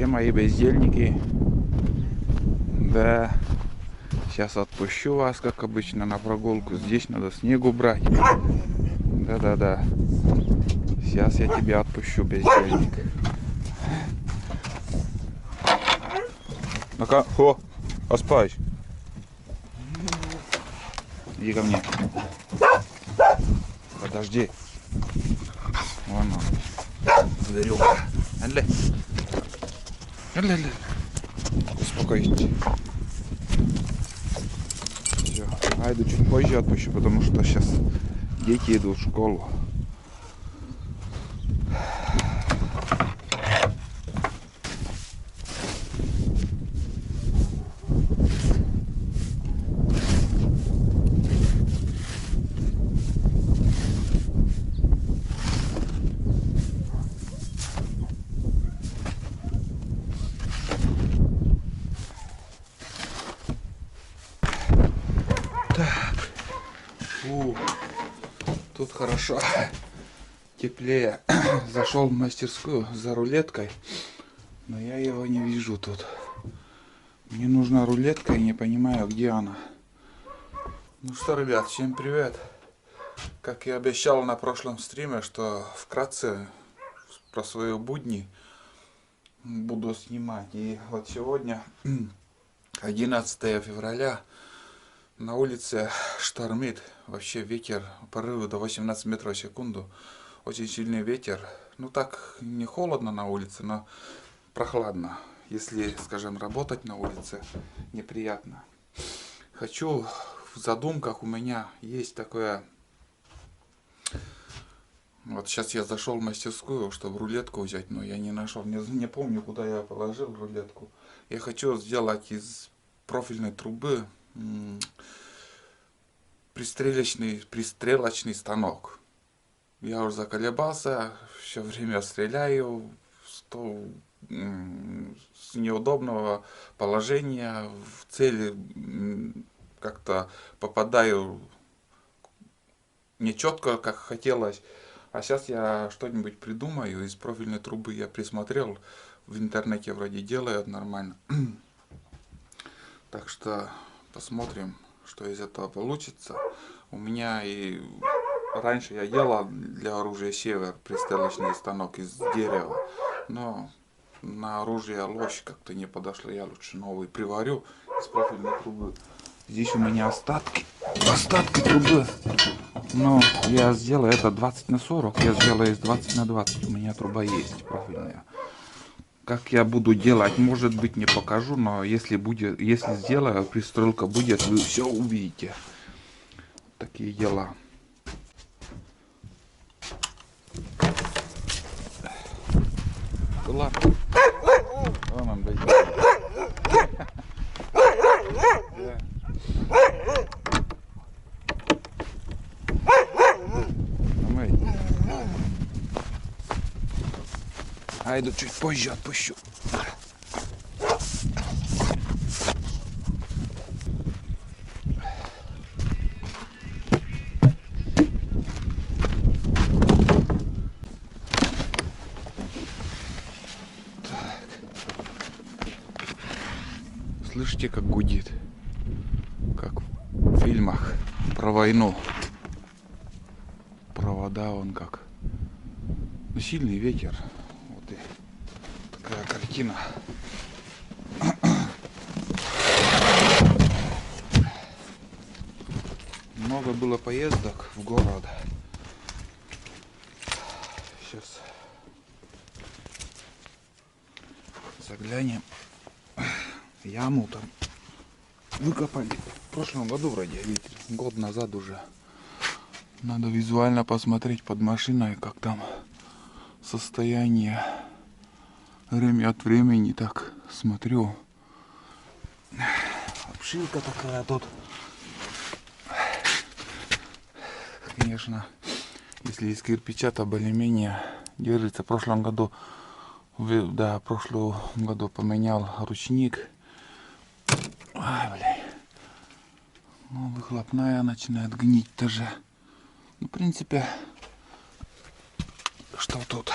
Где мои бездельники? Да, сейчас отпущу вас, как обычно, на прогулку. Здесь надо снегу брать. Да-да-да. Сейчас я тебя отпущу, бездельник. Ну-ка, о, оспаюсь. Иди ко мне. Подожди. Вон он. Зверюга. Алле. Алле. Успокойся. Все. Айду чуть позже отпущу, потому что сейчас дети идут в школу. Тут хорошо, теплее. Зашел в мастерскую за рулеткой, но я его не вижу тут. Мне нужна рулетка и не понимаю, где она. Ну что, ребят, всем привет. Как я обещал на прошлом стриме, что вкратце про свои будни буду снимать. И вот сегодня, 11 февраля, на улице штормит, вообще ветер, порывы до 18 метров в секунду, очень сильный ветер. Ну так, не холодно на улице, но прохладно. Если, скажем, работать на улице, неприятно. Хочу, в задумках у меня есть такое. Вот сейчас я зашел в мастерскую, чтобы рулетку взять, но я не нашел, не помню, куда я положил рулетку. Я хочу сделать из профильной трубы пристрелочный станок. Я уже заколебался, все время стреляю с неудобного положения, в цели как-то попадаю не четко, как хотелось. А сейчас я что-нибудь придумаю. Из профильной трубы я присмотрел, в интернете вроде делают нормально. Так что посмотрим, что из этого получится. У меня и раньше я делал для оружия Север пристрелочный станок из дерева, но на оружие лось как-то не подошло. Я лучше новый приварю из профильной трубы. Здесь у меня остатки трубы. Но я сделаю это 20 на 40. Я сделаю из 20 на 20. У меня труба есть профильная. Как я буду делать, может быть, не покажу, но если сделаю, пристрелка будет, вы все увидите. Такие дела. Ладно. Вон он, блядь. Айду чуть позже отпущу. Слышите, как гудит? Как в фильмах про войну. Провода вон как. Сильный ветер. Вот и такая картина. Много было поездок в город. Сейчас заглянем. Яму там выкопали в прошлом году вроде, год назад уже. Надо визуально посмотреть под машиной, как там состояние. Время от времени так смотрю. Обшивка такая тут. Конечно, если из кирпича, то более-менее держится. В прошлом году, поменял ручник. Ай, блин. Ну, выхлопная начинает гнить тоже. Ну, в принципе, что тут?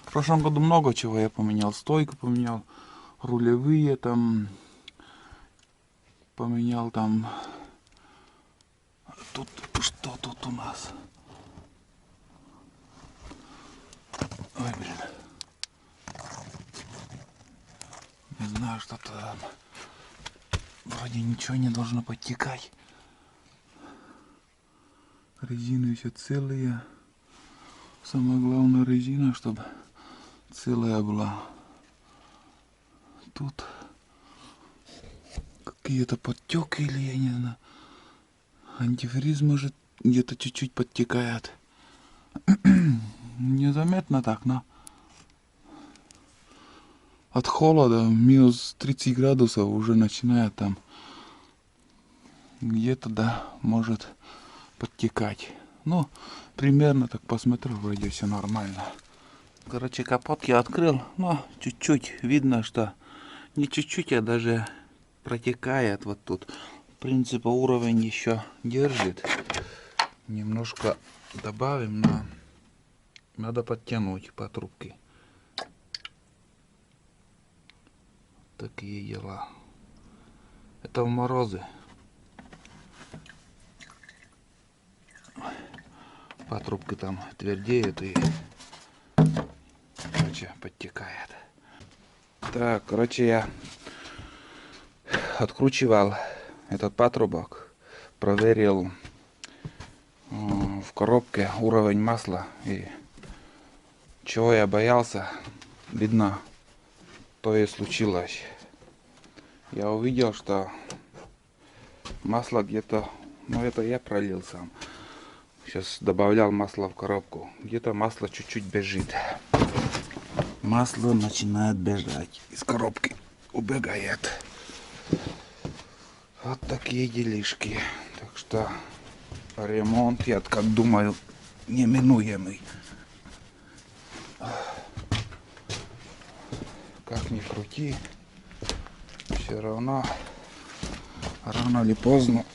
В прошлом году много чего я поменял. Стойку поменял, рулевые там поменял там. Тут что тут у нас? Ой, блин. Не знаю, что-то там. Вроде ничего не должно подтекать. Резины все целые. Самое главное резина, чтобы целая была. Тут какие-то подтеки или я не знаю. Антифриз может где-то чуть-чуть подтекает. Незаметно так, но от холода минус 30 градусов уже начинает там где-то, да, может подтекать. Ну, примерно так посмотрю, вроде все нормально. Короче, капот я открыл, но чуть-чуть видно, что не чуть-чуть, а даже протекает вот тут. В принципе, уровень еще держит. Немножко добавим, но надо подтянуть по трубке. Такие дела. Это в морозы. По трубке там твердеет и, короче, подтекает. Так, короче, я откручивал этот патрубок, проверил в коробке уровень масла, и чего я боялся, видно, то и случилось. Я увидел, что масло где-то, ну это я пролил сам. Сейчас добавлял масло в коробку. Где-то масло чуть-чуть бежит. Масло начинает бежать из коробки. Убегает. Вот такие делишки. Так что ремонт, я как думаю, неминуемый. Как ни крути, все равно рано или поздно.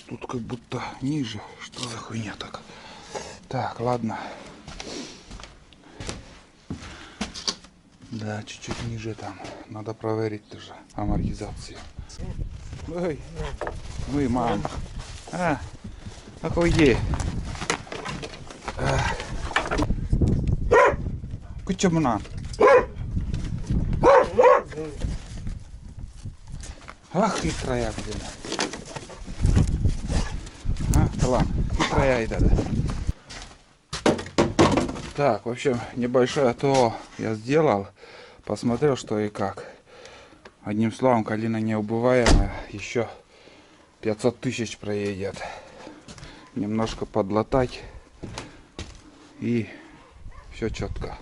Тут как будто ниже. Что за хуйня так? Так, ладно. Да, чуть-чуть ниже там. Надо проверить тоже амортизацию. Ой, ой, мам. Уйди. Куча. Ах, хитрая, блин. Ладно, хитрая и да. Так, в общем, небольшое ТО я сделал. Посмотрел, что и как. Одним словом, калина неубываемая. Еще 500 тысяч проедет. Немножко подлатать. И все четко.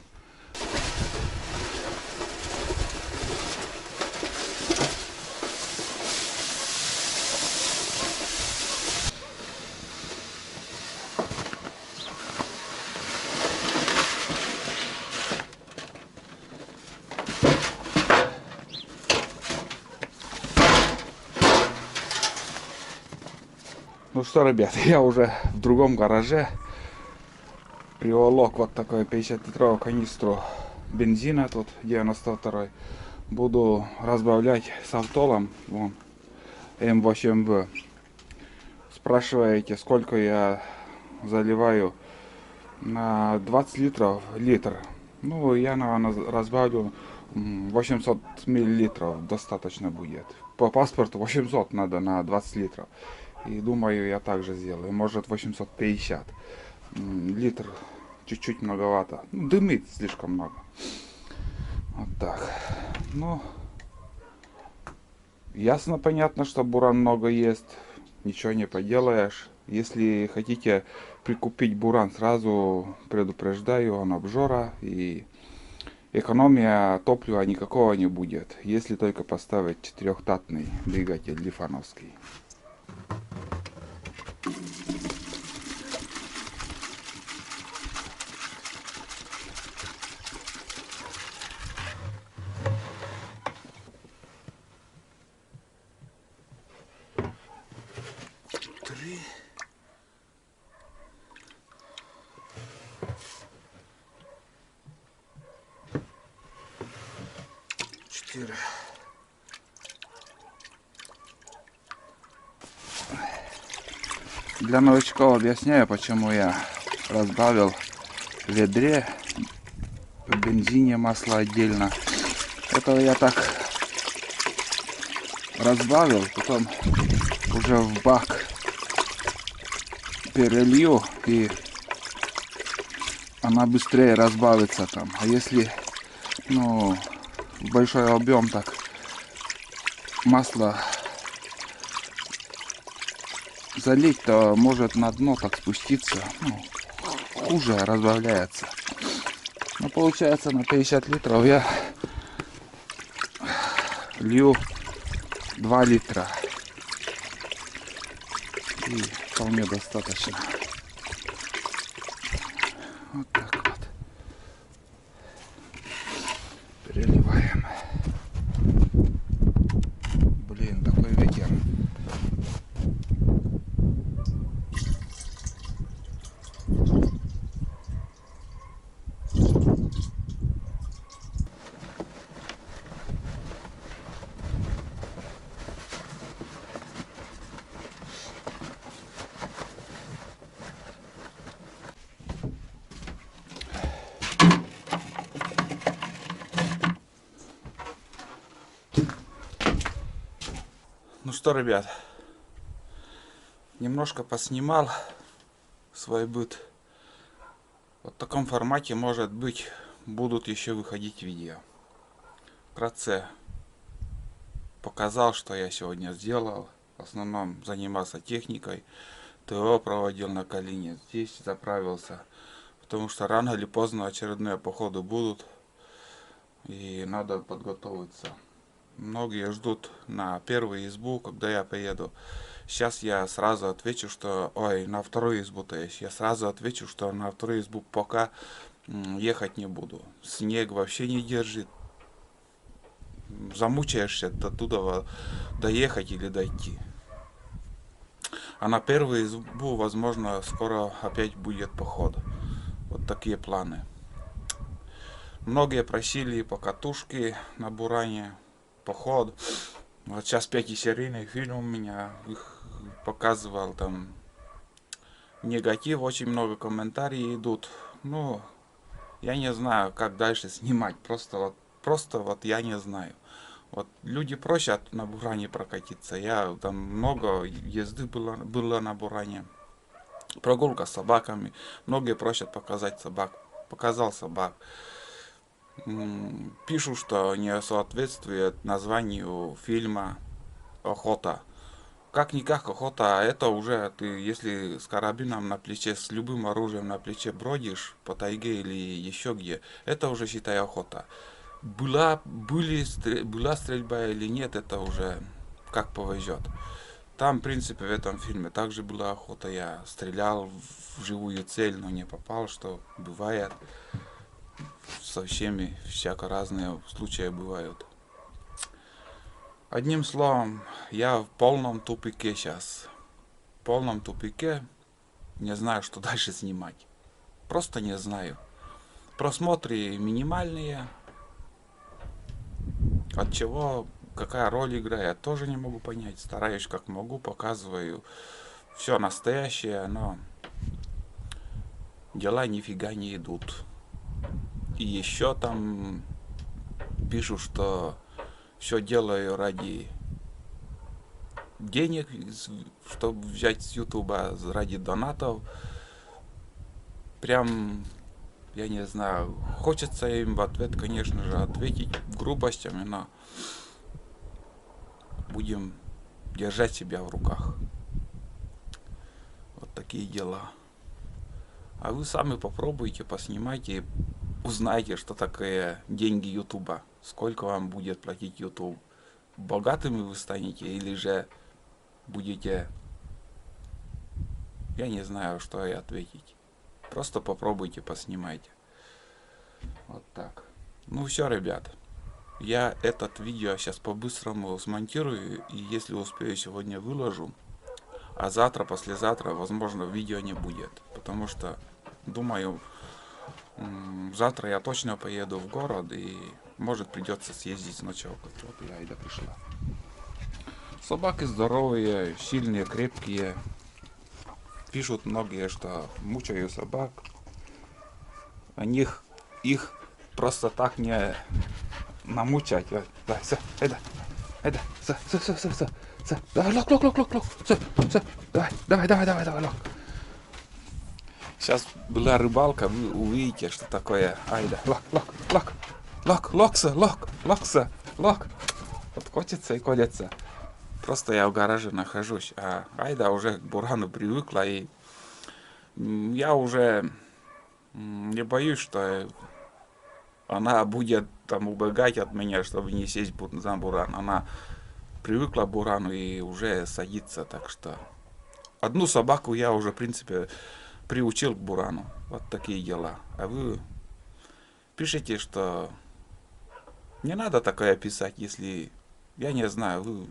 Ну что, ребят, я уже в другом гараже приволок вот такой 50-литровую канистру бензина, тут 92-й. Буду разбавлять с автолом, вон, М8В. Спрашиваете, сколько я заливаю? На 20 литров литр. Ну, я, наверное, разбавлю 800 миллилитров, достаточно будет. По паспорту 800 надо на 20 литров. И думаю, я также сделаю. Может 850. Литр чуть-чуть многовато. Ну, дымит слишком много. Вот так. Ну, ясно, понятно, что буран много есть. Ничего не поделаешь. Если хотите прикупить буран, сразу предупреждаю, он обжора. И экономия топлива никакого не будет. Если только поставить четырехтактный двигатель лифановский. эфире. Для новичков объясняю, почему я разбавил в ведре, в бензине масло отдельно. Это я так разбавил, потом уже в бак перелью, и она быстрее разбавится там. А если, ну, в большой объем, так масло залить, то может на дно так спуститься, ну, хуже разбавляется. Ну, получается, на 50 литров я лью 2 литра. И вполне достаточно. Вот так вот. Переливаем. Блин, такой ветер. Ну что, ребят, немножко поснимал свой быт. Вот в таком формате, может быть, будут еще выходить видео. Вкратце показал, что я сегодня сделал. В основном занимался техникой. ТО проводил на Калине. Здесь заправился. Потому что рано или поздно очередные походы будут. И надо подготовиться. Многие ждут на первую избу, когда я поеду. Сейчас я сразу отвечу, что... Ой, на вторую избу, то есть. Я сразу отвечу, что на вторую избу пока ехать не буду. Снег вообще не держит. Замучаешься до туда доехать или дойти. А на первую избу, возможно, скоро опять будет поход. Вот такие планы. Многие просили покатушки на Буране, поход. Вот сейчас 5-серийный фильм у меня их показывал, там негатив, очень много комментариев идут. Ну, я не знаю, как дальше снимать, просто вот я не знаю. Вот люди просят на Буране прокатиться, я там много езды было на Буране. Прогулка с собаками, многие просят показать собак, показал собак. Пишут, что не соответствует названию фильма «Охота». Как-никак охота, это уже ты, если с карабином на плече, с любым оружием на плече бродишь по тайге или еще где, это уже, считай, охота. Была стрельба или нет, это уже как повезет. Там, в принципе, в этом фильме также была охота. Я стрелял в живую цель, но не попал, что бывает. Со всеми всяко разные случаи бывают. Одним словом, я в полном тупике сейчас. В полном тупике. Не знаю, что дальше снимать. Просто не знаю. Просмотры минимальные. От чего, какая роль играет, тоже не могу понять. Стараюсь как могу, показываю все настоящее, но дела нифига не идут. И еще там пишут, что все делаю ради денег, чтобы взять с Ютуба, ради донатов. Прям, я не знаю, хочется им в ответ, конечно же, ответить грубостями, но будем держать себя в руках. Вот такие дела. А вы сами попробуйте, поснимайте, узнайте, что такое деньги Ютуба. Сколько вам будет платить Ютуб. Богатыми вы станете или же будете... Я не знаю, что и ответить. Просто попробуйте, поснимайте. Вот так. Ну все, ребят. Я этот видео сейчас по-быстрому смонтирую. И если успею, сегодня выложу. А завтра, послезавтра, возможно, видео не будет. Потому что, думаю, завтра я точно поеду в город. И Может, придется съездить с ночевкой. Вот и Айда пришла. Собаки здоровые, сильные, крепкие. Пишут многие, что мучаю собак. Их просто так не намучать. Да, все, Айда. Все. Давай, лок. Все, давай, лок. Сейчас была рыбалка, вы увидите, что такое. Айда, лок. Вот котится и колется. Просто я в гараже нахожусь, а Айда уже к бурану привыкла, и я уже не боюсь, что она будет там убегать от меня, чтобы не сесть за буран. Она привыкла к бурану и уже садится, так что одну собаку я уже, в принципе, приучил к бурану. Вот такие дела. А вы пишите, что не надо такое писать, если, я не знаю, вы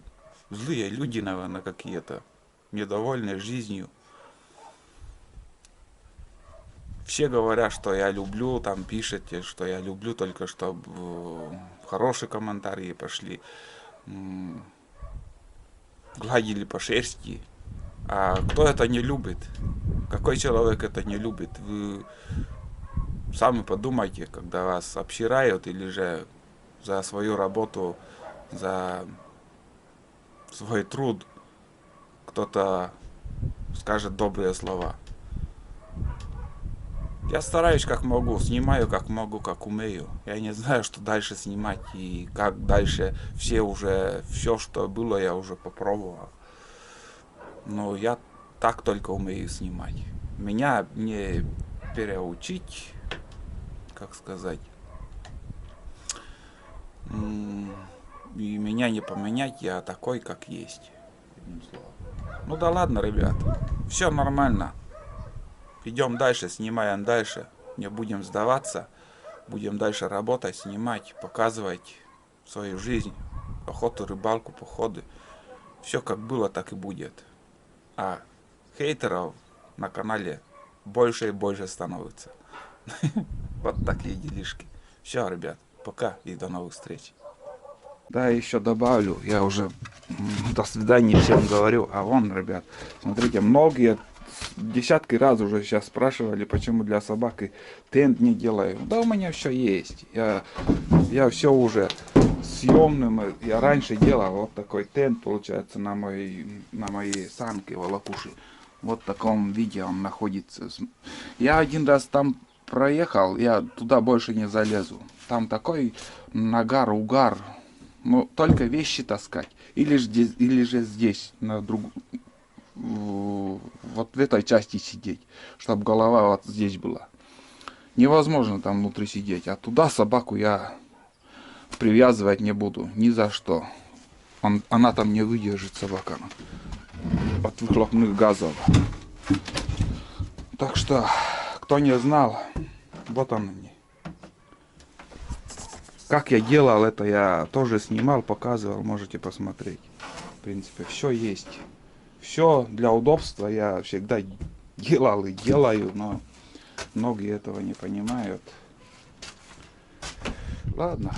злые люди, наверное, какие-то, недовольные жизнью. Все говорят, что я люблю, там пишете, что я люблю, только чтобы хорошие комментарии пошли, гладили по шерсти. А кто это не любит? Какой человек это не любит? Вы сами подумайте, когда вас обсирают или же за свою работу, за свой труд кто-то скажет добрые слова. Я стараюсь как могу, снимаю как могу, как умею. Я не знаю, что дальше снимать и как дальше. Все, что было, я уже попробовал. Но я так только умею снимать. Меня не переучить, как сказать, и меня не поменять, я такой, как есть. Ну да ладно, ребят, все нормально. Идем дальше, снимаем дальше. Не будем сдаваться. Будем дальше работать, снимать, показывать свою жизнь. Охоту, рыбалку, походы. Все как было, так и будет. А хейтеров на канале больше и больше становится. Вот такие делишки. Все, ребят, пока и до новых встреч. Да, еще добавлю, я уже до свидания всем говорю. А вон, ребят, смотрите, многие десятки раз уже сейчас спрашивали, почему для собаки тент не делаю. Да у меня все есть. Я все уже съемным. Я раньше делал вот такой тент, получается, на моей самке волокуши. Вот в таком виде он находится. Я один раз там проехал, я туда больше не залезу. Там такой нагар, угар. Ну, только вещи таскать. Или же здесь, вот в этой части сидеть, чтобы голова вот здесь была. Невозможно там внутри сидеть. А туда собаку я привязывать не буду. Ни за что. Она там не выдержит, собака. От выхлопных газов. Так что, кто не знал, вот он они. Как я делал это, я тоже снимал, показывал, можете посмотреть. В принципе, все есть. Все для удобства я всегда делал и делаю, но многие этого не понимают. Ладно.